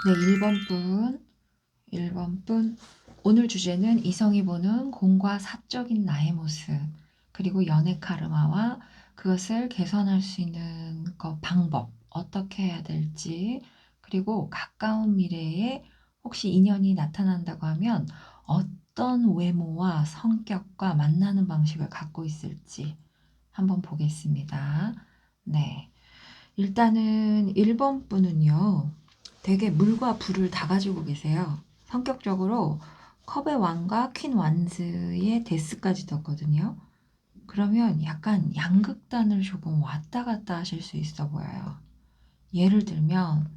네, 1번 분. 오늘 주제는 이성이 보는 공과 사적인 나의 모습, 그리고 연애 카르마와 그것을 개선할 수 있는 방법, 어떻게 해야 될지, 그리고 가까운 미래에 혹시 인연이 나타난다고 하면 어떤 외모와 성격과 만나는 방식을 갖고 있을지 한번 보겠습니다. 네. 일단은 1번 분은요, 되게 물과 불을 다 가지고 계세요. 성격적으로 컵의 왕과 퀸 완즈의 데스까지 떴거든요. 그러면 약간 양극단을 조금 왔다 갔다 하실 수 있어 보여요. 예를 들면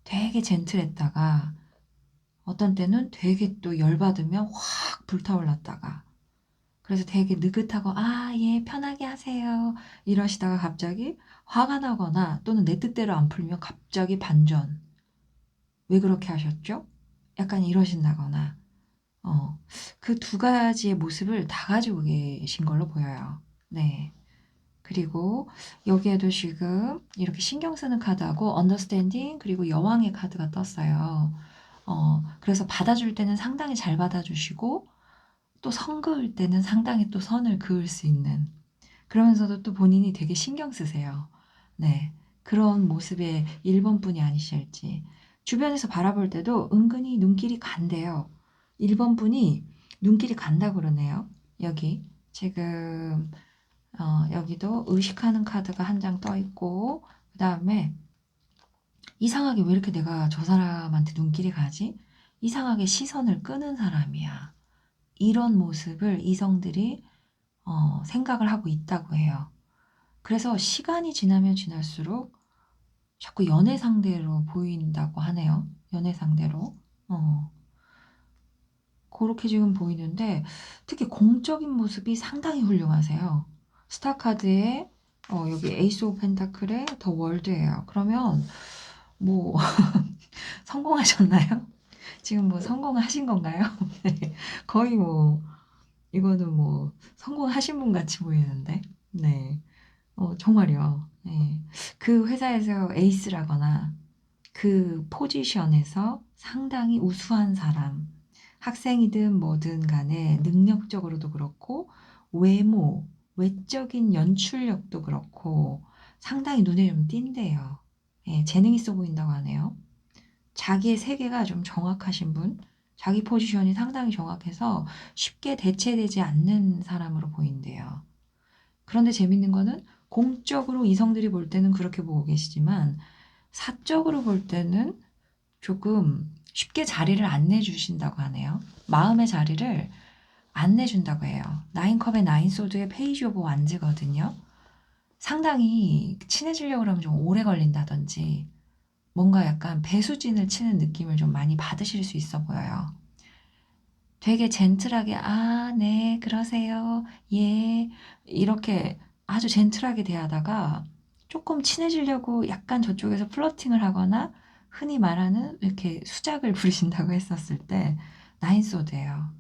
되게 젠틀했다가 어떤 때는 되게 또 열받으면 확 불타올랐다가, 그래서 되게 느긋하고 예, 편하게 하세요 이러시다가 갑자기 화가 나거나 또는 내 뜻대로 안 풀면 갑자기 반전. 왜 그렇게 하셨죠? 약간 이러신다거나, 그 두 가지의 모습을 다 가지고 계신 걸로 보여요. 네. 그리고 여기에도 지금 이렇게 신경 쓰는 카드하고 언더스탠딩 그리고 여왕의 카드가 떴어요. 그래서 받아줄 때는 상당히 잘 받아주시고 또 선 그을 때는 상당히 또 선을 그을 수 있는, 그러면서도 또 본인이 되게 신경 쓰세요. 네. 그런 모습의 1번 분이 아니실지. 주변에서 바라볼 때도 은근히 눈길이 간대요. 1번 분이 눈길이 간다 그러네요. 여기. 지금, 여기도 의식하는 카드가 한 장 떠 있고, 그 다음에 이상하게 왜 이렇게 내가 저 사람한테 눈길이 가지? 이상하게 시선을 끄는 사람이야. 이런 모습을 이성들이 생각을 하고 있다고 해요. 그래서 시간이 지나면 지날수록 자꾸 연애 상대로 보인다고 하네요. 연애 상대로. 어, 그렇게 지금 보이는데 특히 공적인 모습이 상당히 훌륭하세요. 스타카드에 여기 에이스 오브 펜타클에 더 월드예요. 그러면 뭐 성공하셨나요? 지금 뭐 성공하신 건가요? 네. 거의 뭐 이거는 뭐 성공하신 분 같이 보이는데. 네. 정말요. 네. 그 회사에서 에이스라거나 그 포지션에서 상당히 우수한 사람, 학생이든 뭐든 간에 능력적으로도 그렇고, 외모, 외적인 연출력도 그렇고, 상당히 눈에 좀 띈대요. 예, 재능 있어 보인다고 하네요. 자기의 세계가 좀 정확하신 분, 자기 포지션이 상당히 정확해서 쉽게 대체되지 않는 사람으로 보인대요. 그런데 재밌는 거는 공적으로 이성들이 볼 때는 그렇게 보고 계시지만 사적으로 볼 때는 조금 쉽게 자리를 안 내주신다고 하네요. 마음의 자리를 안 내준다고 해요. 나인컵의 나인소드의 페이지 오브 완즈거든요. 상당히 친해지려고 그러면 좀 오래 걸린다든지 뭔가 약간 배수진을 치는 느낌을 좀 많이 받으실 수 있어 보여요. 되게 젠틀하게 네, 그러세요. 예. 이렇게 아주 젠틀하게 대하다가 조금 친해지려고 약간 저쪽에서 플러팅을 하거나 흔히 말하는 이렇게 수작을 부리신다고 했었을 때 나인소드예요.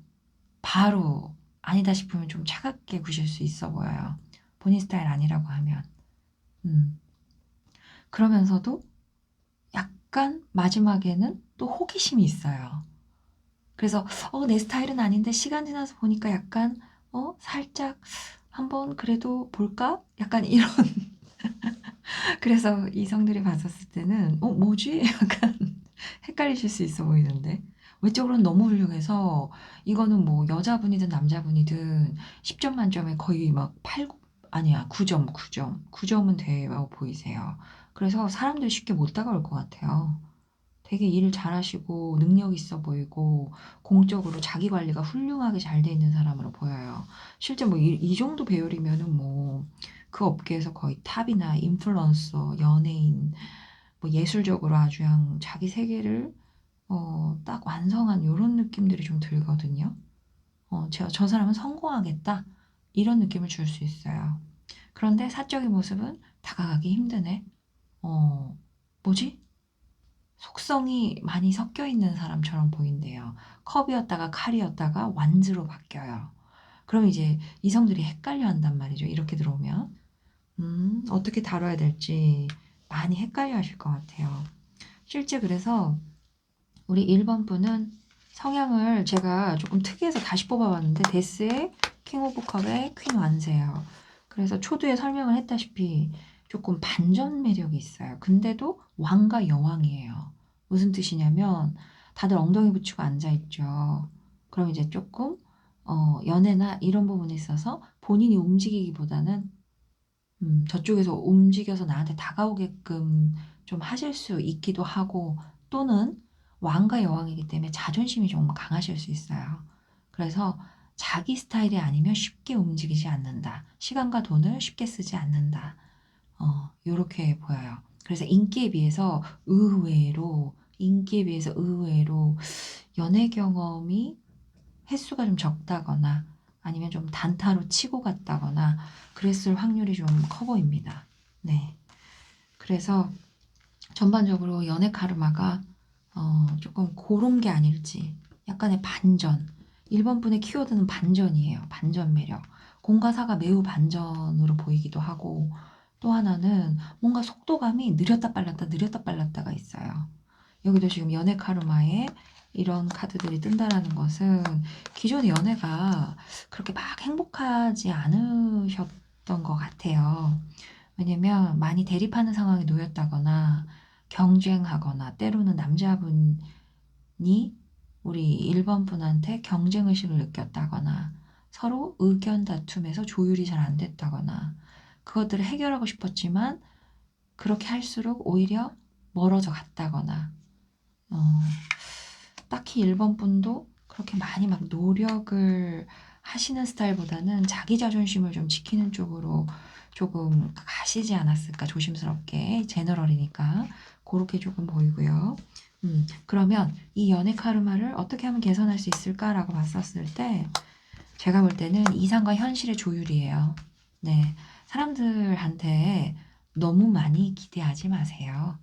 바로 아니다 싶으면 좀 차갑게 구실 수 있어 보여요. 본인 스타일 아니라고 하면. 음. 그러면서도 약간 마지막에는 또 호기심이 있어요. 그래서 내 스타일은 아닌데 시간 지나서 보니까 약간 살짝 한번 그래도 볼까? 약간 이런. 그래서 이성들이 봤었을 때는 뭐지? 약간 헷갈리실 수 있어 보이는데 외적으로는 너무 훌륭해서 이거는 뭐 여자분이든 남자분이든 10점 만점에 거의 막 8, 아니야 9점, 9점, 9점은 되어 보이세요. 그래서 사람들이 쉽게 못 다가올 것 같아요. 되게 일 잘하시고 능력 있어 보이고 공적으로 자기 관리가 훌륭하게 잘 돼 있는 사람으로 보여요. 실제 뭐 이 정도 배열이면은 뭐 그 업계에서 거의 탑이나 인플루언서, 연예인, 뭐 예술적으로 아주 그냥 자기 세계를 딱 완성한 이런 느낌들이 좀 들거든요. 저 사람은 성공하겠다 이런 느낌을 줄 수 있어요. 그런데 사적인 모습은 다가가기 힘드네. 어, 뭐지? 속성이 많이 섞여 있는 사람처럼 보인대요. 컵이었다가 칼이었다가 완즈로 바뀌어요. 그럼 이제 이성들이 헷갈려 한단 말이죠. 이렇게 들어오면. 어떻게 다뤄야 될지 많이 헷갈려 하실 것 같아요. 실제 그래서 우리 1번 분은 성향을 제가 조금 특이해서 다시 뽑아봤는데 데스의 킹 오브 컵의 퀸 완세예요. 그래서 초두에 설명을 했다시피 조금 반전 매력이 있어요. 근데도 왕과 여왕이에요. 무슨 뜻이냐면 다들 엉덩이 붙이고 앉아있죠. 그럼 이제 조금 연애나 이런 부분에 있어서 본인이 움직이기보다는 저쪽에서 움직여서 나한테 다가오게끔 좀 하실 수 있기도 하고 또는 왕과 여왕이기 때문에 자존심이 좀 강하실 수 있어요. 그래서 자기 스타일이 아니면 쉽게 움직이지 않는다. 시간과 돈을 쉽게 쓰지 않는다. 요렇게 보여요. 그래서 인기에 비해서 의외로 연애 경험이 횟수가 좀 적다거나 아니면 좀 단타로 치고 갔다거나 그랬을 확률이 좀 커 보입니다. 네. 그래서 전반적으로 연애 카르마가 조금 그런 게 아닐지 약간의 반전. 1번 분의 키워드는 반전이에요. 반전 매력. 공과 사가 매우 반전으로 보이기도 하고 또 하나는 뭔가 속도감이 느렸다 빨랐다가 있어요. 여기도 지금 연애 카르마에 이런 카드들이 뜬다라는 것은 기존의 연애가 그렇게 막 행복하지 않으셨던 것 같아요. 왜냐면 많이 대립하는 상황에 놓였다거나 경쟁하거나 때로는 남자분이 우리 1번 분한테 경쟁의식을 느꼈다거나 서로 의견 다툼에서 조율이 잘 안 됐다거나 그것들을 해결하고 싶었지만 그렇게 할수록 오히려 멀어져 갔다거나 어, 딱히 1번 분도 그렇게 많이 막 노력을 하시는 스타일보다는 자기 자존심을 좀 지키는 쪽으로 조금 가시지 않았을까 조심스럽게 제너럴이니까 그렇게 조금 보이고요. 그러면 이 연애 카르마를 어떻게 하면 개선할 수 있을까라고 봤었을 때 제가 볼 때는 이상과 현실의 조율이에요. 네, 사람들한테 너무 많이 기대하지 마세요.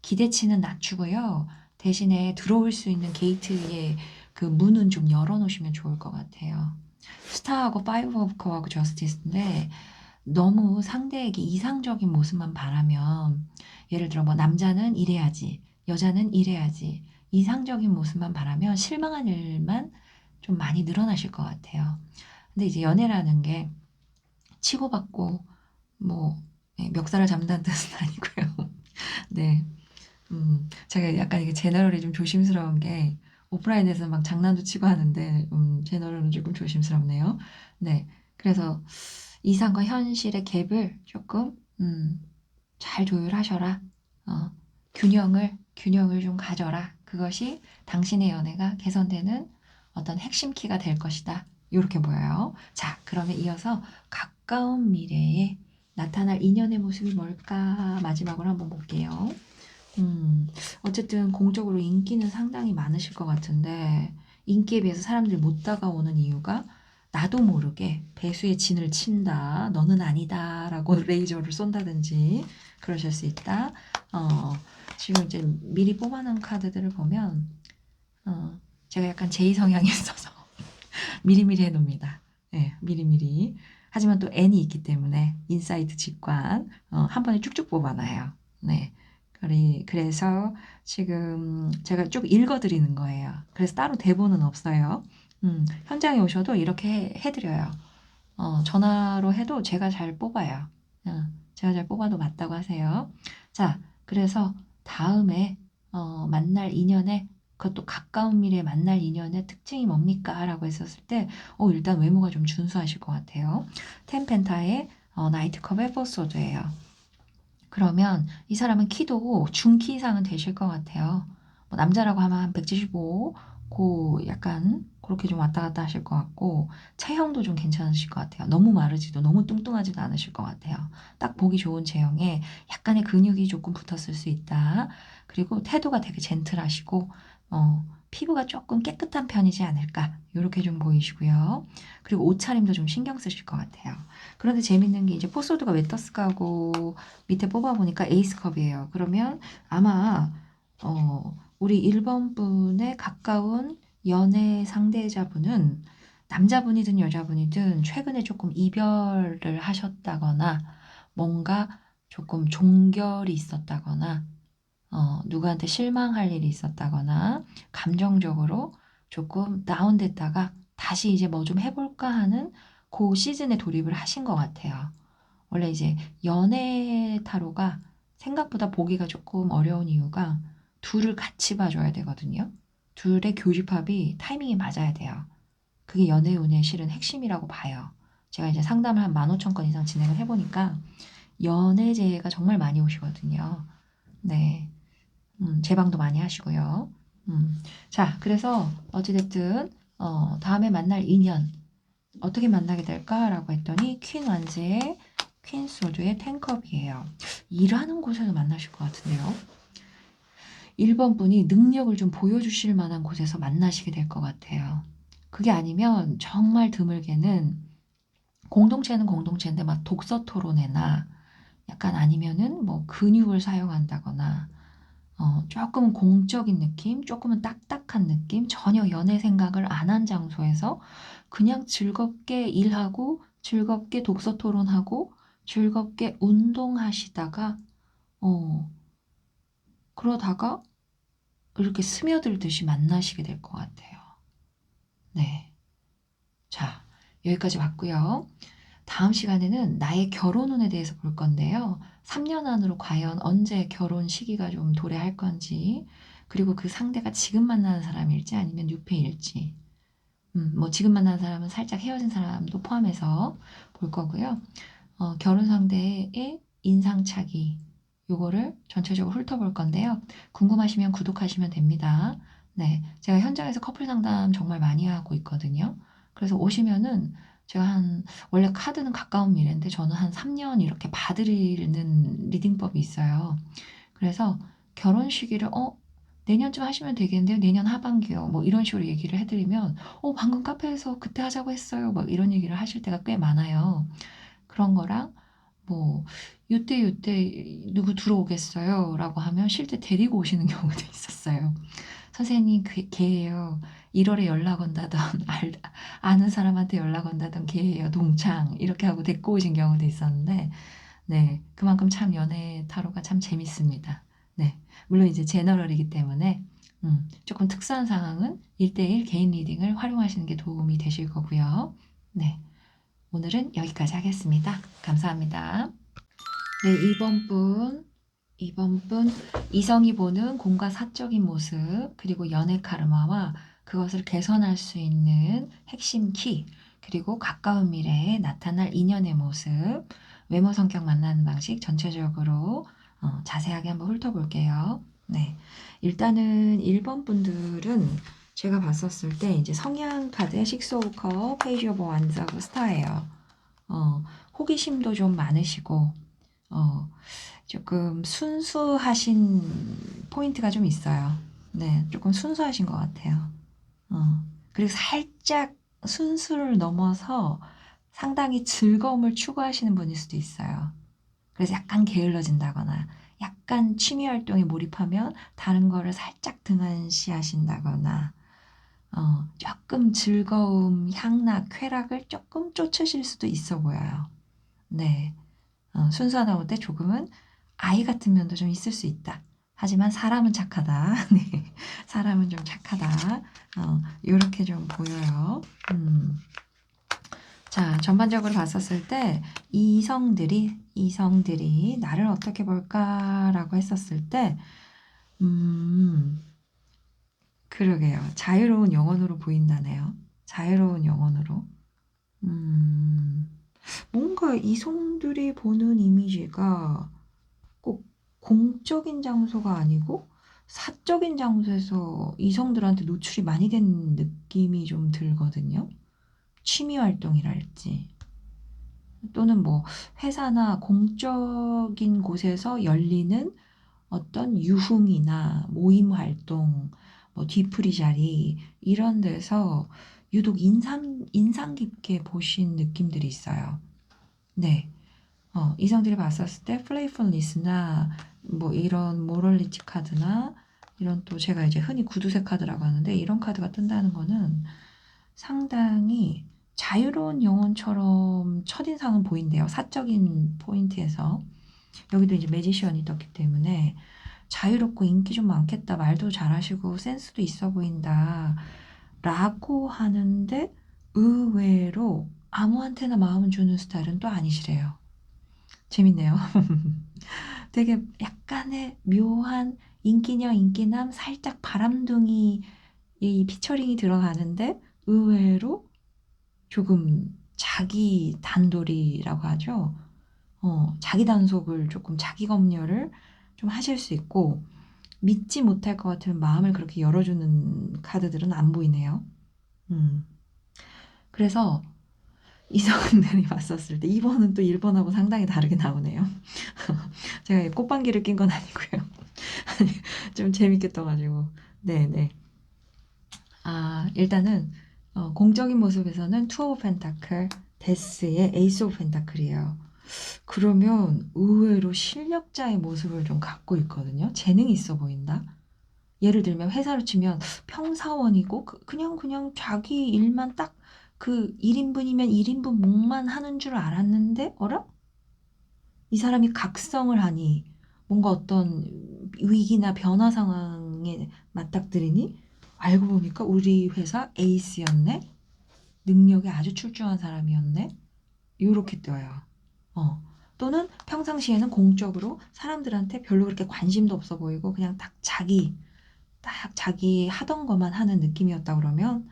기대치는 낮추고요. 대신에 들어올 수 있는 게이트의 그 문은 좀 열어놓으시면 좋을 것 같아요. 스타하고 파이브 오브 컵하고 저스티스인데 너무 상대에게 이상적인 모습만 바라면 예를 들어 뭐 남자는 이래야지, 여자는 이래야지 이상적인 모습만 바라면 실망한 일만 좀 많이 늘어나실 것 같아요. 근데 이제 연애라는 게 치고받고 뭐 멱살을 잡는다는 뜻은 아니고요. 네. 제가 약간 이게 제너럴이 좀 조심스러운 게 오프라인에서 막 장난도 치고 하는데 제너럴은 조금 조심스럽네요. 네. 그래서 이상과 현실의 갭을 조금 잘 조율하셔라. 어, 균형을 좀 가져라. 그것이 당신의 연애가 개선되는 어떤 핵심 키가 될 것이다. 이렇게 보여요. 자, 그러면 이어서 가까운 미래에 나타날 인연의 모습이 뭘까? 마지막으로 한번 볼게요. 음, 어쨌든 공적으로 인기는 상당히 많으실 것 같은데, 인기에 비해서 사람들이 못 다가오는 이유가 나도 모르게 배수의 진을 친다, 너는 아니다, 라고 레이저를 쏜다든지 그러실 수 있다. 어, 지금 이제 미리 뽑아놓은 카드들을 보면, 제가 약간 제이 성향이 있어서 미리미리 해놓습니다. 네, 미리미리. 하지만 또 N이 있기 때문에 인사이트 직관, 한 번에 쭉쭉 뽑아놔요. 네. 그래서 지금 제가 쭉 읽어드리는 거예요. 그래서 따로 대본은 없어요. 현장에 오셔도 이렇게 해드려요. 전화로 해도 제가 잘 뽑아요. 제가 잘 뽑아도 맞다고 하세요. 자, 그래서 다음에 만날 인연에 그것도 가까운 미래에 만날 인연의 특징이 뭡니까? 라고 했었을 때 일단 외모가 좀 준수하실 것 같아요. 텐펜타의 나이트컵의 포소드예요. 그러면 이 사람은 키도 중키 이상은 되실 것 같아요. 뭐 남자라고 하면 한 175, 약간 그렇게 좀 왔다 갔다 하실 것 같고 체형도 좀 괜찮으실 것 같아요. 너무 마르지도 너무 뚱뚱하지도 않으실 것 같아요. 딱 보기 좋은 체형에 약간의 근육이 조금 붙었을 수 있다. 그리고 태도가 되게 젠틀하시고 피부가 조금 깨끗한 편이지 않을까 이렇게 좀 보이시고요. 그리고 옷차림도 좀 신경 쓰실 것 같아요. 그런데 재밌는 게 이제 포소드가 왜 떴을까고 밑에 뽑아보니까 에이스컵이에요. 그러면 아마 우리 1번 분의 가까운 연애 상대자분은 남자분이든 여자분이든 최근에 조금 이별을 하셨다거나 뭔가 조금 종결이 있었다거나 누구한테 실망할 일이 있었다거나 감정적으로 조금 다운됐다가 다시 이제 뭐 좀 해볼까 하는 그 시즌에 돌입을 하신 것 같아요. 원래 이제 연애 타로가 생각보다 보기가 조금 어려운 이유가 둘을 같이 봐줘야 되거든요. 둘의 교집합이 타이밍이 맞아야 돼요. 그게 연애운의 실은 핵심이라고 봐요. 제가 이제 상담을 한 15,000건 이상 진행을 해보니까 연애제가 정말 많이 오시거든요. 네. 제방도 많이 하시고요. 자, 그래서 어찌됐든, 다음에 만날 인연, 어떻게 만나게 될까라고 했더니, 퀸 완즈의 퀸 소드의 텐컵이에요. 일하는 곳에서 만나실 것 같은데요. 1번 분이 능력을 좀 보여주실 만한 곳에서 만나시게 될 것 같아요. 그게 아니면 정말 드물게는 공동체는 공동체인데 막 독서 토론회나 약간 아니면은 뭐 근육을 사용한다거나 조금은 공적인 느낌, 조금은 딱딱한 느낌, 전혀 연애 생각을 안 한 장소에서 그냥 즐겁게 일하고 즐겁게 독서 토론하고 즐겁게 운동하시다가 어, 그러다가 이렇게 스며들듯이 만나시게 될 것 같아요. 네. 자, 여기까지 봤고요. 다음 시간에는 나의 결혼운에 대해서 볼 건데요. 3년 안으로 과연 언제 결혼 시기가 좀 도래할 건지, 그리고 그 상대가 지금 만나는 사람일지 아니면 뉴페일지, 뭐 지금 만나는 사람은 살짝 헤어진 사람도 포함해서 볼 거고요. 결혼 상대의 인상착의, 요거를 전체적으로 훑어볼 건데요. 궁금하시면 구독하시면 됩니다. 네, 제가 현장에서 커플 상담 정말 많이 하고 있거든요. 그래서 오시면은 제가 원래 카드는 가까운 미래인데 저는 한 3년 이렇게 봐드리는 리딩법이 있어요. 그래서 결혼 시기를, 내년쯤 하시면 되겠는데요. 내년 하반기요. 뭐 이런 식으로 얘기를 해드리면, 방금 카페에서 그때 하자고 했어요. 막 이런 얘기를 하실 때가 꽤 많아요. 그런 거랑 뭐 요때 요때 누구 들어오겠어요? 라고 하면 실제 데리고 오시는 경우도 있었어요. 선생님 걔예요. 1월에 연락 온다던 아는 사람한테 연락 온다던 걔예요. 동창 이렇게 하고 데리고 오신 경우도 있었는데 네 그만큼 참 연애 타로가 참 재밌습니다. 네 물론 이제 제너럴이기 때문에 조금 특수한 상황은 1대1 개인 리딩을 활용하시는 게 도움이 되실 거고요. 네 오늘은 여기까지 하겠습니다. 감사합니다. 네, 2번 분, 이성이 보는 공과 사적인 모습, 그리고 연애 카르마와 그것을 개선할 수 있는 핵심 키, 그리고 가까운 미래에 나타날 인연의 모습, 외모 성격 만나는 방식 전체적으로 자세하게 한번 훑어볼게요. 네. 일단은 1번 분들은 제가 봤었을 때 이제 성향 카드의 식스 오브 컵, 페이지 오브 완즈하고 스타예요. 어, 호기심도 좀 많으시고, 어, 조금 순수하신 포인트가 좀 있어요. 네, 조금 순수하신 것 같아요. 그리고 살짝 순수를 넘어서 상당히 즐거움을 추구하시는 분일 수도 있어요. 그래서 약간 게을러진다거나, 약간 취미 활동에 몰입하면 다른 거를 살짝 등한시하신다거나, 조금 즐거움, 향락, 쾌락을 조금 쫓으실 수도 있어 보여요. 네. 순수하다 못해 조금은 아이 같은 면도 좀 있을 수 있다. 하지만 사람은 착하다. 네. 사람은 좀 착하다. 요렇게 좀 보여요. 자, 전반적으로 봤었을 때 이성들이 나를 어떻게 볼까라고 했었을 때 그러게요. 자유로운 영혼으로 보인다네요. 자유로운 영혼으로. 음, 뭔가 이성들이 보는 이미지가 꼭 공적인 장소가 아니고 사적인 장소에서 이성들한테 노출이 많이 된 느낌이 좀 들거든요. 취미 활동이랄지 또는 뭐 회사나 공적인 곳에서 열리는 어떤 유흥이나 모임 활동, 뭐 뒤풀이 자리 이런 데서 유독 인상 깊게 보신 느낌들이 있어요. 네. 이성들이 봤었을 때 플레이풀리스나 뭐 이런 모럴리티 카드나 이런 또 제가 이제 흔히 구두쇠 카드라고 하는데 이런 카드가 뜬다는 거는 상당히 자유로운 영혼처럼 첫인상은 보인대요. 사적인 포인트에서. 여기도 이제 매지션이 떴기 때문에 자유롭고 인기 좀 많겠다. 말도 잘하시고 센스도 있어 보인다. 라고 하는데 의외로 아무한테나 마음을 주는 스타일은 또 아니시래요. 재밌네요. 되게 약간의 묘한 인기녀, 인기남, 살짝 바람둥이 이 피처링이 들어가는데 의외로 조금 자기 단돌이라고 하죠. 자기 단속을 조금 자기 검열을 좀 하실 수 있고 믿지 못할 것 같으면 마음을 그렇게 열어주는 카드들은 안 보이네요. 음. 그래서 이성들이 봤었을 때 2번은 또 1번하고 상당히 다르게 나오네요. 제가 꽃방귀를 낀 건 아니고요. 좀 재밌게 떠가지고. 네네. 일단은 공적인 모습에서는 투 오브 펜타클, 데스의 에이스 오브 펜타클이에요. 그러면 의외로 실력자의 모습을 좀 갖고 있거든요. 재능이 있어 보인다. 예를 들면 회사로 치면 평사원이고 그냥 자기 일만 딱 그 1인분이면 1인분 몫만 하는 줄 알았는데 어라? 이 사람이 각성을 하니 뭔가 어떤 위기나 변화 상황에 맞닥뜨리니 알고 보니까 우리 회사 에이스였네? 능력이 아주 출중한 사람이었네? 요렇게 떠요. 어. 또는 평상시에는 공적으로 사람들한테 별로 그렇게 관심도 없어 보이고 그냥 딱 자기 하던 것만 하는 느낌이었다 그러면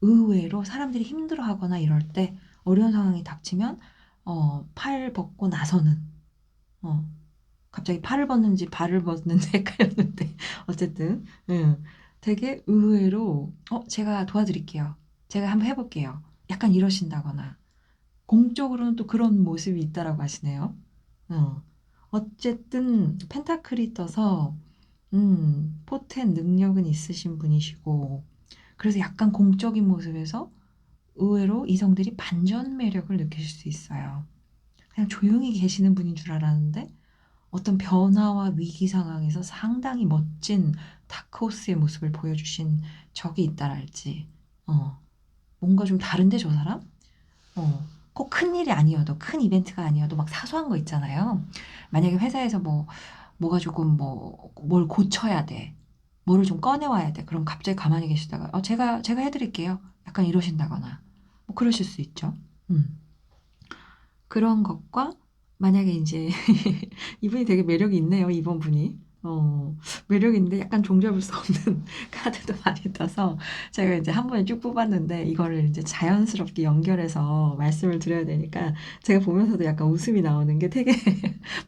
의외로 사람들이 힘들어하거나 이럴 때 어려운 상황이 닥치면 팔 벗고 나서는 어, 갑자기 팔을 벗는지 발을 벗는지 헷갈렸는데 어쨌든 되게 의외로 제가 도와드릴게요. 제가 한번 해볼게요. 약간 이러신다거나 공적으로는 또 그런 모습이 있다라고 하시네요. 어. 어쨌든 펜타클이 떠서 포텐 능력은 있으신 분이시고 그래서 약간 공적인 모습에서 의외로 이성들이 반전 매력을 느끼실 수 있어요. 그냥 조용히 계시는 분인 줄 알았는데 어떤 변화와 위기 상황에서 상당히 멋진 다크호스의 모습을 보여주신 적이 있다랄지, 뭔가 좀 다른데 저 사람? 꼭 큰 일이 아니어도, 큰 이벤트가 아니어도 막 사소한 거 있잖아요. 만약에 회사에서 뭐가 조금 뭘 고쳐야 돼. 뭐를 좀 꺼내와야 돼. 그럼 갑자기 가만히 계시다가, 제가 해드릴게요. 약간 이러신다거나, 뭐 그러실 수 있죠. 음. 그런 것과 만약에 이제 이분이 되게 매력이 있네요. 이번 분이. 매력이 있는데 약간 종잡을 수 없는 카드도 많이 떠서 제가 이제 한 번에 쭉 뽑았는데 이거를 이제 자연스럽게 연결해서 말씀을 드려야 되니까 제가 보면서도 약간 웃음이 나오는 게 되게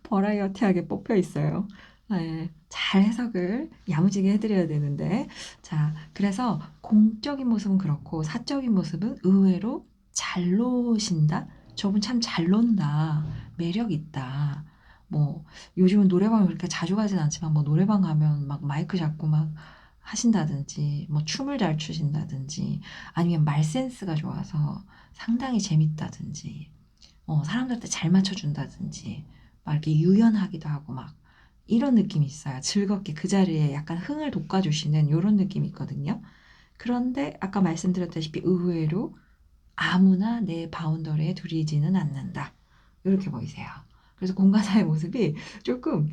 버라이어티하게 뽑혀 있어요. 네, 잘 해석을 야무지게 해드려야 되는데. 자, 그래서 공적인 모습은 그렇고 사적인 모습은 의외로 잘 노신다? 저분 참 잘 논다. 매력 있다. 뭐 요즘은 노래방을 그렇게 자주 가진 않지만 뭐 노래방 가면 막 마이크 잡고 막 하신다든지 뭐 춤을 잘 추신다든지 아니면 말 센스가 좋아서 상당히 재밌다든지 사람들한테 잘 맞춰준다든지 막 이렇게 유연하기도 하고 막 이런 느낌이 있어요. 즐겁게 그 자리에 약간 흥을 돋궈주시는 이런 느낌이 있거든요. 그런데 아까 말씀드렸다시피 의외로 아무나 내 바운더리에 들이지는 않는다. 이렇게 보이세요. 그래서 공과사의 모습이 조금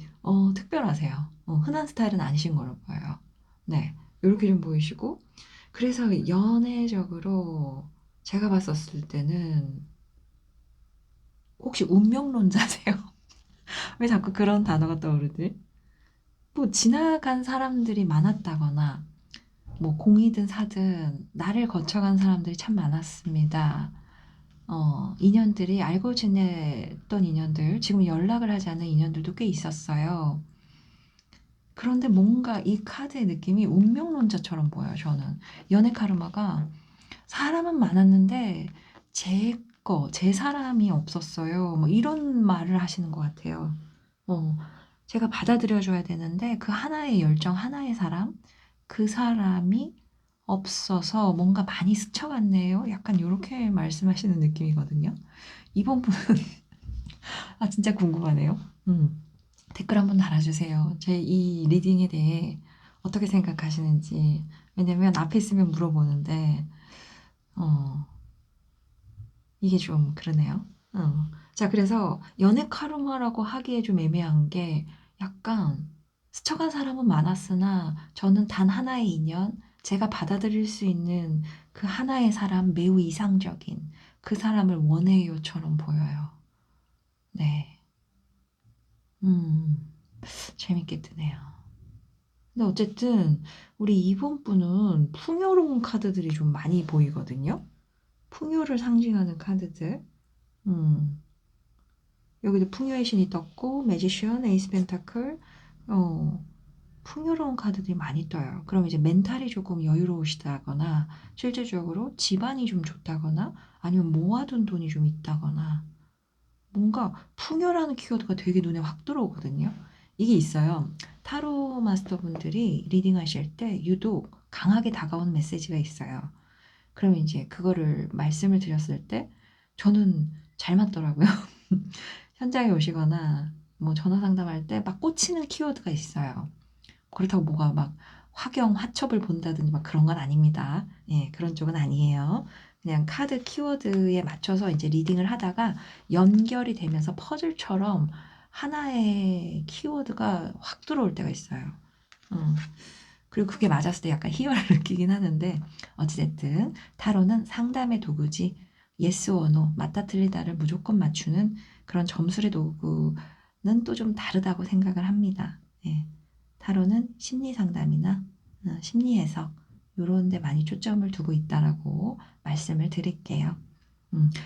특별하세요. 흔한 스타일은 아니신 걸로 보여요. 네, 이렇게 좀 보이시고 그래서 연애적으로 제가 봤었을 때는 혹시 운명론자세요? 왜 자꾸 그런 단어가 떠오르지? 뭐 지나간 사람들이 많았다거나 뭐 공이든 사든 나를 거쳐간 사람들이 참 많았습니다. 인연들이 알고 지냈던 인연들, 지금 연락을 하지 않는 인연들도 꽤 있었어요. 그런데 뭔가 이 카드의 느낌이 운명론자처럼 보여요, 저는. 연애 카르마가 사람은 많았는데 제 사람이 없었어요. 뭐 이런 말을 하시는 것 같아요. 어, 제가 받아들여줘야 되는데 그 하나의 열정, 하나의 사람, 그 사람이 없어서 뭔가 많이 스쳐갔네요. 약간 이렇게 말씀하시는 느낌이거든요. 이번 분은 진짜 궁금하네요. 댓글 한번 달아주세요. 제 이 리딩에 대해 어떻게 생각하시는지. 왜냐면 앞에 있으면 물어보는데 어, 이게 좀 그러네요. 자, 그래서 연애 카르마라고 하기에 좀 애매한 게 약간 스쳐간 사람은 많았으나 저는 단 하나의 인연, 제가 받아들일 수 있는 그 하나의 사람 매우 이상적인 그 사람을 원해요처럼 보여요. 네. 음, 재밌게 뜨네요. 근데 어쨌든 우리 이번 분은 풍요로운 카드들이 좀 많이 보이거든요. 풍요를 상징하는 카드들. 음, 여기도 풍요의 신이 떴고, 매지션, 에이스 펜타클, 어, 풍요로운 카드들이 많이 떠요. 그럼 이제 멘탈이 조금 여유로우시다거나, 실제적으로 집안이 좀 좋다거나, 아니면 모아둔 돈이 좀 있다거나, 뭔가 풍요라는 키워드가 되게 눈에 확 들어오거든요. 이게 있어요. 타로 마스터 분들이 리딩 하실 때 유독 강하게 다가오는 메시지가 있어요. 그럼 이제 그거를 말씀을 드렸을 때 저는 잘 맞더라고요. 현장에 오시거나 뭐 전화 상담할 때 막 꽂히는 키워드가 있어요. 그렇다고 뭐가 막 화경, 화첩을 본다든지 막 그런 건 아닙니다. 예, 그런 쪽은 아니에요. 그냥 카드 키워드에 맞춰서 이제 리딩을 하다가 연결이 되면서 퍼즐처럼 하나의 키워드가 확 들어올 때가 있어요. 음. 그리고 그게 맞았을 때 약간 희열을 느끼긴 하는데 어찌됐든 타로는 상담의 도구지 yes or no, 맞다 틀리다를 무조건 맞추는 그런 점술의 도구는 또 좀 다르다고 생각을 합니다. 예. 타로는 심리 상담이나 심리 해석 요런 데 많이 초점을 두고 있다라고 말씀을 드릴게요.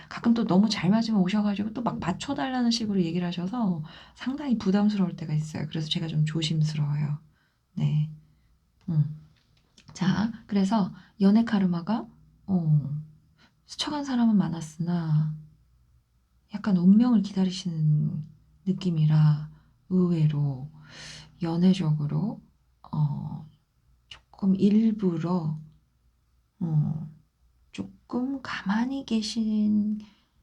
가끔 또 너무 잘 맞으면 오셔가지고 또 막 맞춰달라는 식으로 얘기를 하셔서 상당히 부담스러울 때가 있어요. 그래서 제가 좀 조심스러워요. 네. 음. 자, 그래서 연애 카르마가 어, 스쳐간 사람은 많았으나 약간 운명을 기다리시는 느낌이라 의외로 연애적으로 조금 일부러 어, 조금 가만히 계신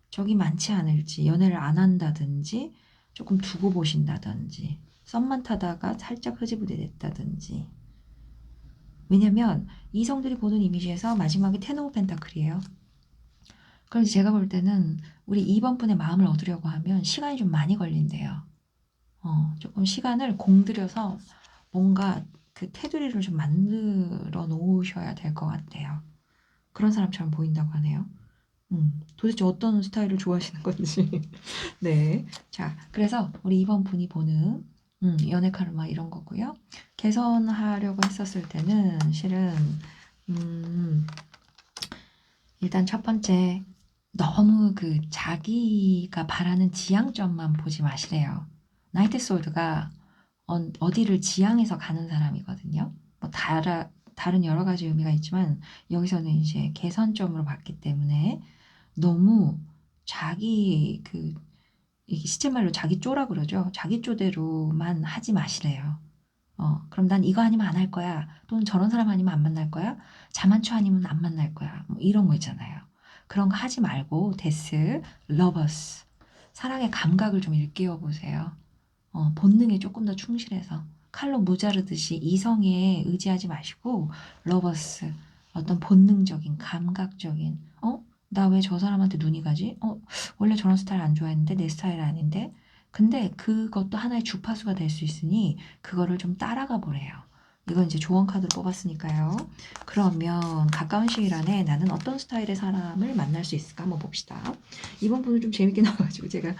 적이 많지 않을지 연애를 안 한다든지 조금 두고 보신다든지 썸만 타다가 살짝 흐지부지 됐다든지 왜냐면 이성들이 보는 이미지에서 마지막에 텐 오브 펜타클이에요. 그래서 제가 볼 때는 우리 2번 분의 마음을 얻으려고 하면 시간이 좀 많이 걸린대요. 조금 시간을 공들여서 뭔가 그 테두리를 좀 만들어 놓으셔야 될 것 같아요. 그런 사람처럼 보인다고 하네요. 도대체 어떤 스타일을 좋아하시는 건지. 네. 자, 그래서 우리 2번 분이 보는 연애 카르마 이런 거고요. 개선하려고 했었을 때는 실은 음, 일단 첫 번째 너무 그 자기가 바라는 지향점만 보지 마시래요. 나이트 솔드가 어디를 지향해서 가는 사람이거든요. 뭐 다른 여러 가지 의미가 있지만 여기서는 이제 개선점으로 봤기 때문에 너무 자기 그 이게 시쳇말로 자기 쪼라 그러죠. 자기 쪼대로만 하지 마시래요. 그럼 난 이거 아니면 안 할 거야. 또는 저런 사람 아니면 안 만날 거야. 자만추 아니면 안 만날 거야. 뭐 이런 거 있잖아요. 그런 거 하지 말고 데스, 러버스. 사랑의 감각을 좀 일깨워 보세요. 본능에 조금 더 충실해서 칼로 무자르듯이 이성에 의지하지 마시고 러버스 어떤 본능적인 감각적인 나 왜 저 사람한테 눈이 가지? 원래 저런 스타일 안 좋아했는데 내 스타일 아닌데 근데 그것도 하나의 주파수가 될 수 있으니 그거를 좀 따라가 보래요. 이건 이제 조언 카드를 뽑았으니까요. 그러면 가까운 시일 안에 나는 어떤 스타일의 사람을 만날 수 있을까 한번 봅시다. 이번 분은 좀 재밌게 나와가지고 제가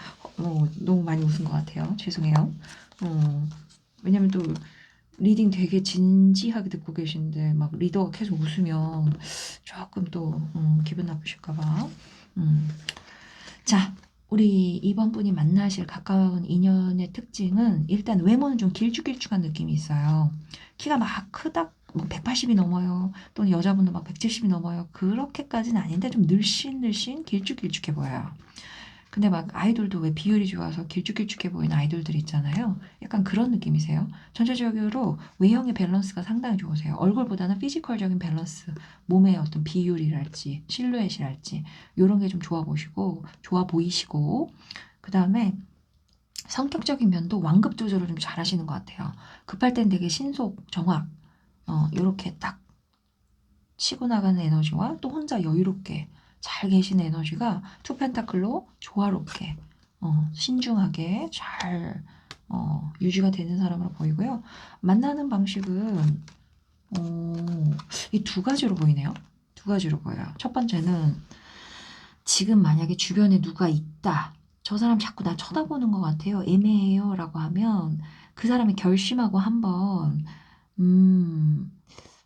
너무 많이 웃은 것 같아요. 죄송해요. 왜냐면 또 리딩 되게 진지하게 듣고 계신데 막 리더가 계속 웃으면 조금 또 기분 나쁘실까 봐. 음. 자, 우리 이번 분이 만나실 가까운 인연의 특징은 일단 외모는 좀 길쭉길쭉한 느낌이 있어요. 키가 막 크다, 뭐 180이 넘어요. 또는 여자분도 막 170이 넘어요. 그렇게까지는 아닌데 좀 늘씬늘씬 길쭉길쭉해 보여요. 근데 막 아이돌도 왜 비율이 좋아서 길쭉길쭉해 보이는 아이돌들 있잖아요. 약간 그런 느낌이세요. 전체적으로 외형의 밸런스가 상당히 좋으세요. 얼굴보다는 피지컬적인 밸런스, 몸의 어떤 비율이랄지 실루엣이랄지 이런 게 좀 좋아 보이시고 그 다음에 성격적인 면도 완급 조절을 좀 잘하시는 것 같아요. 급할 땐 되게 신속, 정확, 이렇게 딱 치고 나가는 에너지와 또 혼자 여유롭게 잘 계시는 에너지가 투 펜타클로 조화롭게 신중하게 잘 유지가 되는 사람으로 보이고요. 만나는 방식은 이 두 가지로 보이네요. 두 가지로 보여요. 첫 번째는 지금 만약에 주변에 누가 있다. 저 사람 자꾸 나 쳐다보는 것 같아요. 애매해요. 라고 하면 그 사람이 결심하고 한번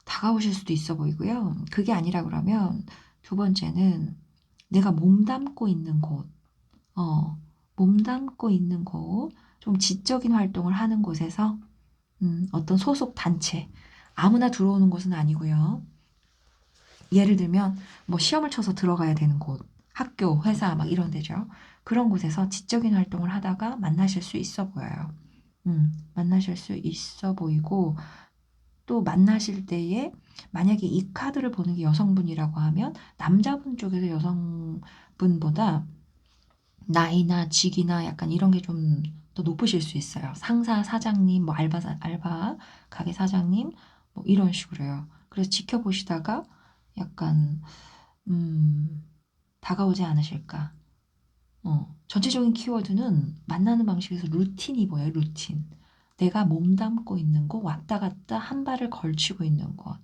다가오실 수도 있어 보이고요. 그게 아니라 그러면 두 번째는 내가 몸담고 있는 곳, 몸담고 있는 곳, 좀 지적인 활동을 하는 곳에서 어떤 소속 단체, 아무나 들어오는 곳은 아니고요. 예를 들면 뭐 시험을 쳐서 들어가야 되는 곳, 학교, 회사 막 이런 데죠. 그런 곳에서 지적인 활동을 하다가 만나실 수 있어 보여요. 만나실 수 있어 보이고 또 만나실 때에 만약에 이 카드를 보는 게 여성분이라고 하면 남자분 쪽에서 여성분보다 나이나 직이나 약간 이런 게 좀 더 높으실 수 있어요. 상사, 사장님, 뭐 알바 가게 사장님 뭐 이런 식으로요. 그래서 지켜보시다가 약간 다가오지 않으실까. 전체적인 키워드는 만나는 방식에서 루틴이 보여요. 루틴. 내가 몸담고 있는 곳, 왔다 갔다 한 발을 걸치고 있는 곳.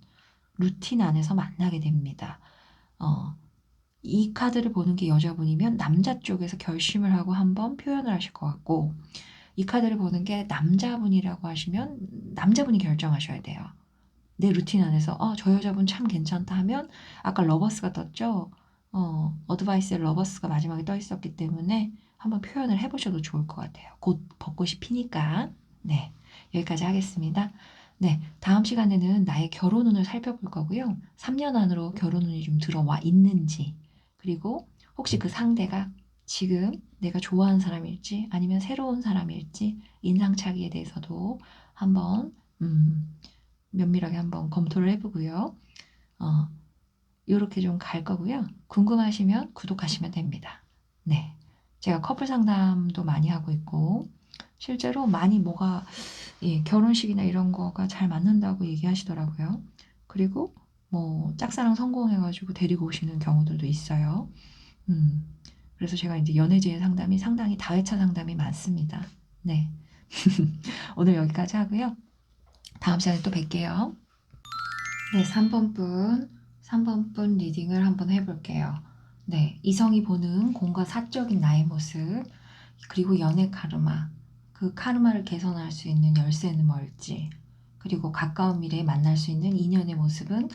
루틴 안에서 만나게 됩니다. 이 카드를 보는 게 여자분이면 남자 쪽에서 결심을 하고 한번 표현을 하실 것 같고, 이 카드를 보는 게 남자분이라고 하시면 남자분이 결정하셔야 돼요. 내 루틴 안에서 저 여자분 참 괜찮다 하면 아까 러버스가 떴죠? 어드바이스의 러버스가 마지막에 떠 있었기 때문에 한번 표현을 해보셔도 좋을 것 같아요. 곧 벚꽃이 피니까. 네, 여기까지 하겠습니다. 네, 다음 시간에는 나의 결혼운을 살펴볼 거고요. 3년 안으로 결혼운이 좀 들어와 있는지, 그리고 혹시 그 상대가 지금 내가 좋아하는 사람일지 아니면 새로운 사람일지 인상착의에 대해서도 한번 면밀하게 한번 검토를 해보고요. 요렇게 좀 갈 거고요. 궁금하시면 구독하시면 됩니다. 네. 제가 커플 상담도 많이 하고 있고, 실제로 많이 뭐가, 결혼식이나 이런 거가 잘 맞는다고 얘기하시더라고요. 그리고 뭐, 짝사랑 성공해가지고 데리고 오시는 경우들도 있어요. 음, 그래서 제가 이제 연애지의 상담이 상당히 다회차 상담이 많습니다. 네. 오늘 여기까지 하고요. 다음 시간에 또 뵐게요. 네, 3번 분 리딩을 한번 해볼게요. 네, 이성이 보는 공과 사적인 나의 모습, 그리고 연애 카르마, 그 카르마를 개선할 수 있는 열쇠는 뭘지, 그리고 가까운 미래에 만날 수 있는 인연의 모습은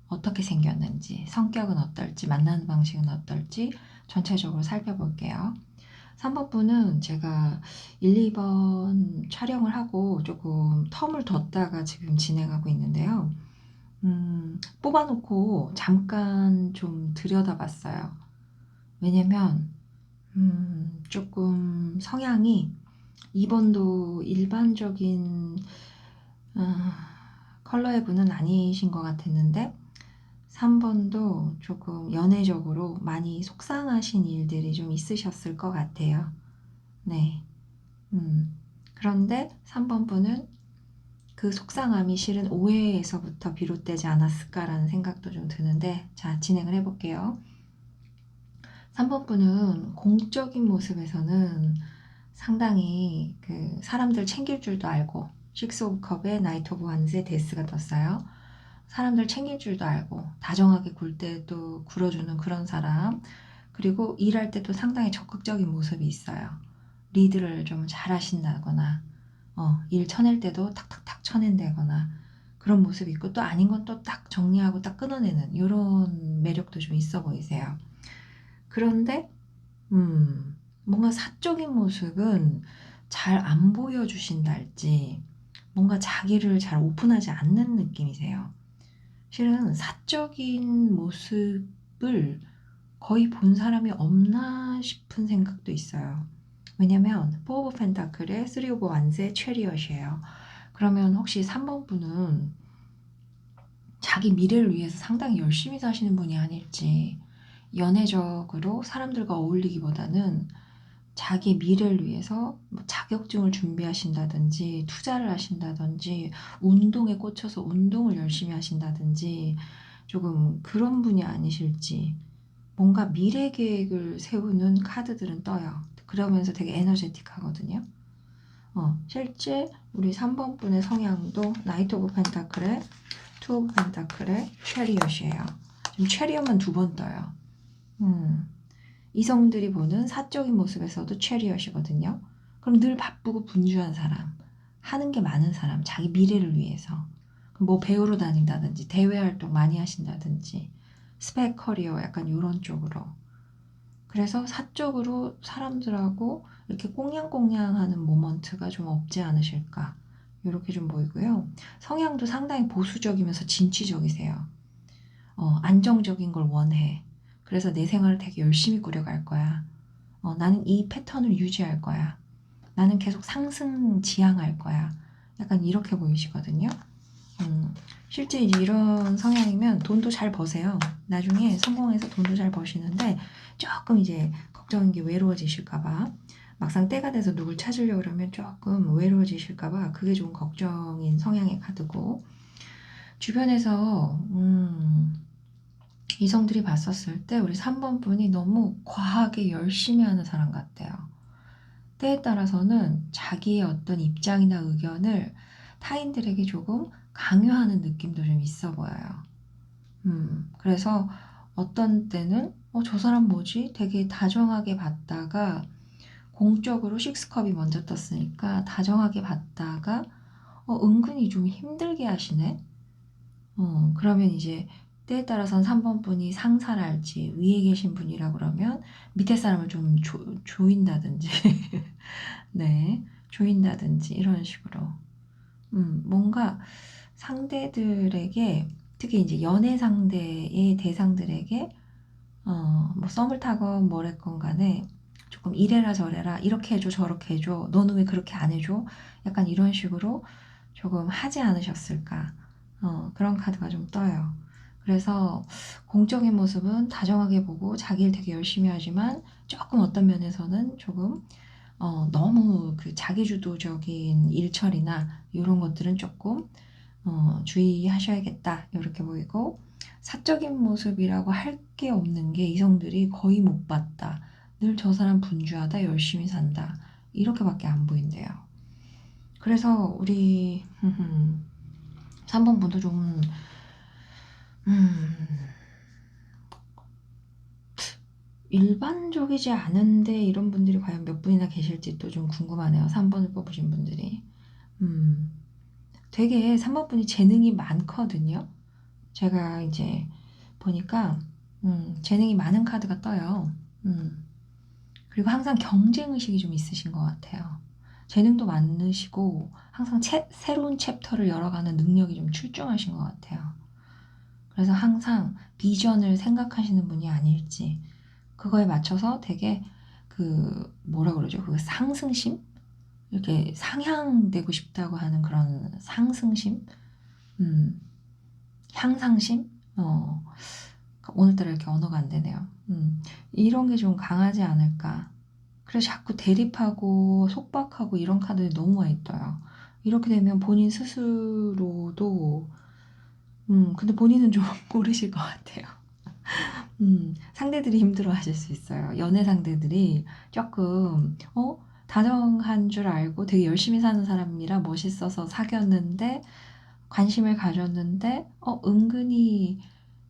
어떻게 생겼는지, 성격은 어떨지, 만나는 방식은 어떨지 전체적으로 살펴볼게요. 3번 분은 제가 1, 2번 촬영을 하고 조금 텀을 뒀다가 지금 진행하고 있는데요. 뽑아놓고 잠깐 좀 들여다봤어요. 왜냐면 조금 성향이 2번도 일반적인 컬러의 분은 아니신 것 같았는데 3번도 조금 연애적으로 많이 속상하신 일들이 좀 있으셨을 것 같아요. 네. 그런데 3번 분은 그 속상함이 실은 오해에서부터 비롯되지 않았을까라는 생각도 좀 드는데, 자, 진행을 해볼게요. 3번 분은 공적인 모습에서는 상당히 그 사람들 챙길 줄도 알고, 식스 오브 컵에 나이트 오브 완스의 데스가 떴어요. 사람들 챙길 줄도 알고, 다정하게 굴 때도 굴어주는 그런 사람, 그리고 일할 때도 상당히 적극적인 모습이 있어요. 리드를 좀 잘하신다거나, 일 쳐낼 때도 탁탁탁 쳐낸다거나 그런 모습이 있고 또 아닌 건 또 딱 정리하고 딱 끊어내는 이런 매력도 좀 있어 보이세요. 그런데 뭔가 사적인 모습은 잘 안 보여주신다 할지 뭔가 자기를 잘 오픈하지 않는 느낌이세요. 실은 사적인 모습을 거의 본 사람이 없나 싶은 생각도 있어요. 왜냐면 4 오브 펜타클의 3 오브 완스의 체리엇이에요. 그러면 혹시 3번 분은 자기 미래를 위해서 상당히 열심히 사시는 분이 아닐지, 연애적으로 사람들과 어울리기보다는 자기 미래를 위해서 뭐 자격증을 준비하신다든지 투자를 하신다든지 운동에 꽂혀서 운동을 열심히 하신다든지 조금 그런 분이 아니실지, 뭔가 미래 계획을 세우는 카드들은 떠요. 그러면서 되게 에너제틱하거든요. 실제 우리 3번 분의 성향도 나이트 오브 펜타클의 투 오브 펜타클의 체리엇이에요. 지금 체리엇만 2번 떠요. 이성들이 보는 사적인 모습에서도 체리엇이거든요. 그럼 늘 바쁘고 분주한 사람, 하는 게 많은 사람, 자기 미래를 위해서 뭐 배우러 다닌다든지 대외 활동 많이 하신다든지 스펙 커리어 약간 이런 쪽으로. 그래서 사적으로 사람들하고 이렇게 꽁냥꽁냥하는 모먼트가 좀 없지 않으실까, 이렇게 좀 보이고요. 성향도 상당히 보수적이면서 진취적이세요. 안정적인 걸 원해. 그래서 내 생활을 되게 열심히 꾸려갈 거야. 나는 이 패턴을 유지할 거야. 나는 계속 상승 지향할 거야. 약간 이렇게 보이시거든요. 실제 이제 이런 성향이면 돈도 잘 버세요. 나중에 성공해서 돈도 잘 버시는데 조금 이제 걱정인 게 외로워지실까봐, 막상 때가 돼서 누굴 찾으려고 그러면 조금 외로워지실까봐 그게 좀 걱정인 성향의 카드고, 주변에서 이성들이 봤었을 때 우리 3번 분이 너무 과하게 열심히 하는 사람 같아요. 때에 따라서는 자기의 어떤 입장이나 의견을 타인들에게 조금 강요하는 느낌도 좀 있어 보여요. 그래서 어떤 때는 저 사람 뭐지? 되게 다정하게 봤다가 공적으로 식스컵이 먼저 떴으니까 다정하게 봤다가 은근히 좀 힘들게 하시네? 그러면 이제 때에 따라서는 3번 분이 상사랄지 위에 계신 분이라 그러면 밑에 사람을 좀 조인다든지 네, 조인다든지 이런 식으로 뭔가 상대들에게, 특히 이제 연애 상대의 대상들에게 뭐 썸을 타건 뭐랬건 간에 조금 이래라 저래라, 이렇게 해줘 저렇게 해줘, 너는 왜 그렇게 안 해줘, 약간 이런 식으로 조금 하지 않으셨을까, 그런 카드가 좀 떠요. 그래서 공적인 모습은 다정하게 보고 자기 일 되게 열심히 하지만 조금 어떤 면에서는 조금 너무 그 자기주도적인 일처리나 이런 것들은 조금 주의하셔야겠다, 이렇게 보이고, 사적인 모습이라고 할 게 없는 게 이성들이 거의 못 봤다. 늘 저 사람 분주하다, 열심히 산다. 이렇게밖에 안 보인대요. 그래서 우리 3번 분도 좀 일반적이지 않은데 이런 분들이 과연 몇 분이나 계실지 또 좀 궁금하네요. 3번을 뽑으신 분들이. 되게 3번 분이 재능이 많거든요. 제가 이제 보니까 재능이 많은 카드가 떠요. 그리고 항상 경쟁의식이 좀 있으신 것 같아요. 재능도 많으시고 항상 새로운 챕터를 열어가는 능력이 좀 출중하신 것 같아요. 그래서 항상 비전을 생각하시는 분이 아닐지, 그거에 맞춰서 되게 그 뭐라 그러죠? 그 상승심? 이렇게 상향되고 싶다고 하는 그런 상승심? 향상심? 오늘따라 이렇게 언어가 안 되네요. 이런 게 좀 강하지 않을까. 그래서 자꾸 대립하고 속박하고 이런 카드들이 너무 많이 떠요. 이렇게 되면 본인 스스로도 근데 본인은 좀 모르실 것 같아요. 상대들이 힘들어 하실 수 있어요. 연애 상대들이 조금 다정한 줄 알고 되게 열심히 사는 사람이라 멋있어서 사귀었는데 관심을 가졌는데 은근히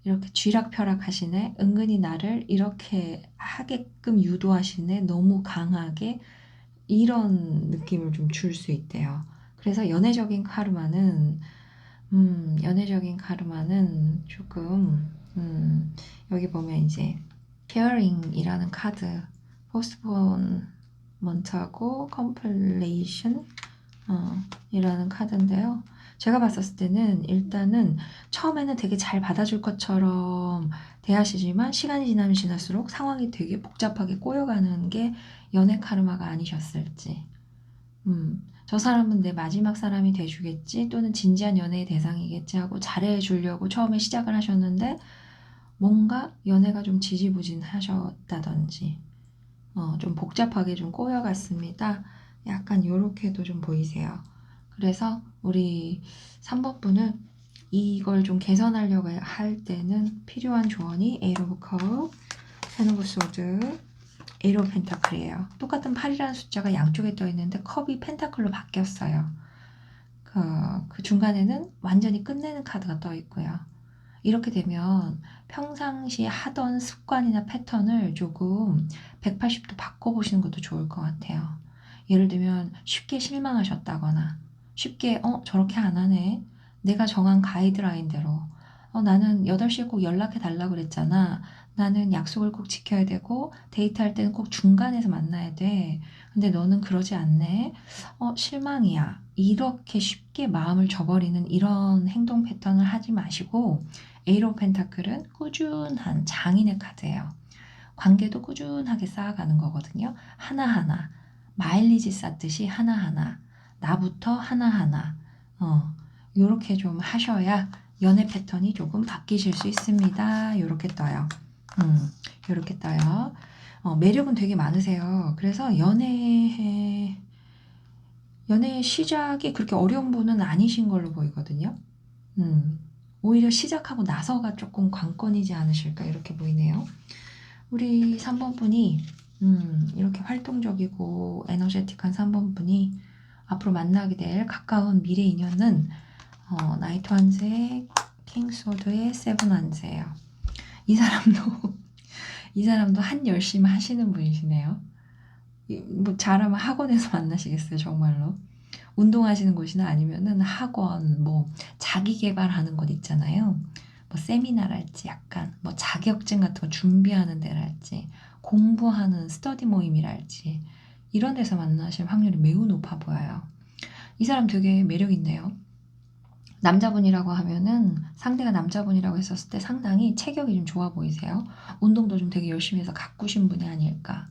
이렇게 쥐락펴락 하시네, 은근히 나를 이렇게 하게끔 유도하시네, 너무 강하게, 이런 느낌을 좀 줄 수 있대요. 그래서 연애적인 카르마는 조금 여기 보면 이제 caring이라는 카드, postponement하고 completion 이라는 카드인데요. 제가 봤었을 때는 일단은 처음에는 되게 잘 받아줄 것처럼 대하시지만 시간이 지나면 지날수록 상황이 되게 복잡하게 꼬여가는 게 연애 카르마가 아니셨을지. 저 사람은 내 마지막 사람이 돼주겠지, 또는 진지한 연애의 대상이겠지 하고 잘해주려고 처음에 시작을 하셨는데 뭔가 연애가 좀 지지부진하셨다든지 좀 복잡하게 좀 꼬여갔습니다. 약간 요렇게도 좀 보이세요. 그래서 우리 3번 분은 이걸 좀 개선하려고 할 때는 필요한 조언이 에이러 오브 컵, 텐 오브 소드, 에이로 펜타클이에요. 똑같은 8이라는 숫자가 양쪽에 떠 있는데 컵이 펜타클로 바뀌었어요. 그 중간에는 완전히 끝내는 카드가 떠 있고요. 이렇게 되면 평상시 하던 습관이나 패턴을 조금 180도 바꿔보시는 것도 좋을 것 같아요. 예를 들면 쉽게 실망하셨다거나 쉽게 저렇게 안 하네. 내가 정한 가이드라인대로 나는 8시에 꼭 연락해 달라고 그랬잖아. 나는 약속을 꼭 지켜야 되고 데이트할 때는 꼭 중간에서 만나야 돼. 근데 너는 그러지 않네. 실망이야. 이렇게 쉽게 마음을 줘버리는 이런 행동 패턴을 하지 마시고 에이로 펜타클은 꾸준한 장인의 카드예요. 관계도 꾸준하게 쌓아가는 거거든요. 하나하나 마일리지 쌓듯이 하나하나 나부터 하나하나 요렇게 좀 하셔야 연애 패턴이 조금 바뀌실 수 있습니다. 요렇게 떠요. 요렇게 떠요. 매력은 되게 많으세요. 그래서 연애 시작이 그렇게 어려운 분은 아니신 걸로 보이거든요. 오히려 시작하고 나서가 조금 관건이지 않으실까 이렇게 보이네요. 우리 3번 분이 이렇게 활동적이고 에너제틱한 3번 분이 앞으로 만나게 될 가까운 미래 인연은 나이트 환즈의 킹소드의 세븐 환즈예요. 이 사람도 한 열심히 하시는 분이시네요. 뭐 잘하면 학원에서 만나시겠어요, 정말로. 운동하시는 곳이나 아니면은 학원, 뭐 자기 개발하는 곳 있잖아요. 뭐 세미나랄지 약간 뭐 자격증 같은 거 준비하는 데랄지 공부하는 스터디 모임이랄지 이런 데서 만나실 확률이 매우 높아 보여요. 이 사람 되게 매력 있네요. 남자분이라고 하면은 상대가 남자분이라고 했었을 때 상당히 체격이 좀 좋아 보이세요. 운동도 좀 되게 열심히 해서 가꾸신 분이 아닐까.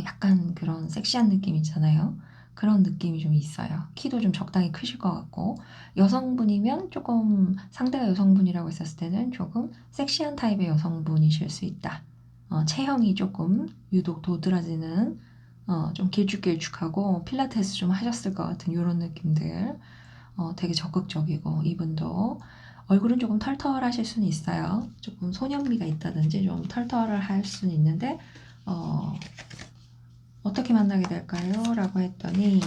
약간 그런 섹시한 느낌 있잖아요. 그런 느낌이 좀 있어요. 키도 좀 적당히 크실 것 같고 여성분이면 조금 상대가 여성분이라고 했었을 때는 조금 섹시한 타입의 여성분이실 수 있다. 체형이 조금 유독 도드라지는 좀 길쭉길쭉하고 필라테스 좀 하셨을 것 같은 이런 느낌들. 되게 적극적이고 이분도 얼굴은 조금 털털하실 수는 있어요. 조금 소년미가 있다든지 좀 털털을 할 수는 있는데 어떻게 만나게 될까요? 라고 했더니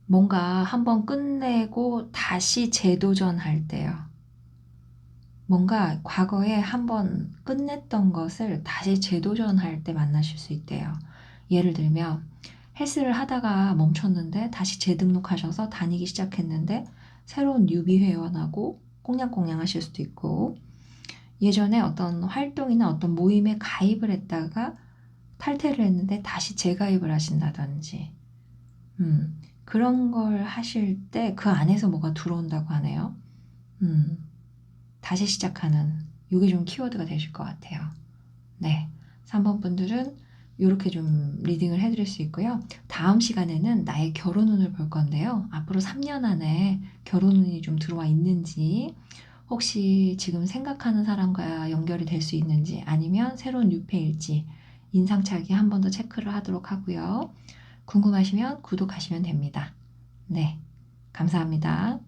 뭔가 한번 끝내고 다시 재도전할 때요. 뭔가 과거에 한번 끝냈던 것을 다시 재도전할 때 만나실 수 있대요. 예를 들면 헬스를 하다가 멈췄는데 다시 재등록하셔서 다니기 시작했는데 새로운 뉴비 회원하고 꽁냥꽁냥 하실 수도 있고 예전에 어떤 활동이나 어떤 모임에 가입을 했다가 탈퇴를 했는데 다시 재가입을 하신다든지 그런 걸 하실 때 그 안에서 뭐가 들어온다고 하네요. 다시 시작하는 이게 좀 키워드가 되실 것 같아요. 네, 3번 분들은 이렇게 좀 리딩을 해드릴 수 있고요. 다음 시간에는 나의 결혼운을 볼 건데요. 앞으로 3년 안에 결혼운이 좀 들어와 있는지 혹시 지금 생각하는 사람과 연결이 될 수 있는지 아니면 새로운 유패일지 인상착의 한 번 더 체크를 하도록 하고요. 궁금하시면 구독하시면 됩니다. 네, 감사합니다.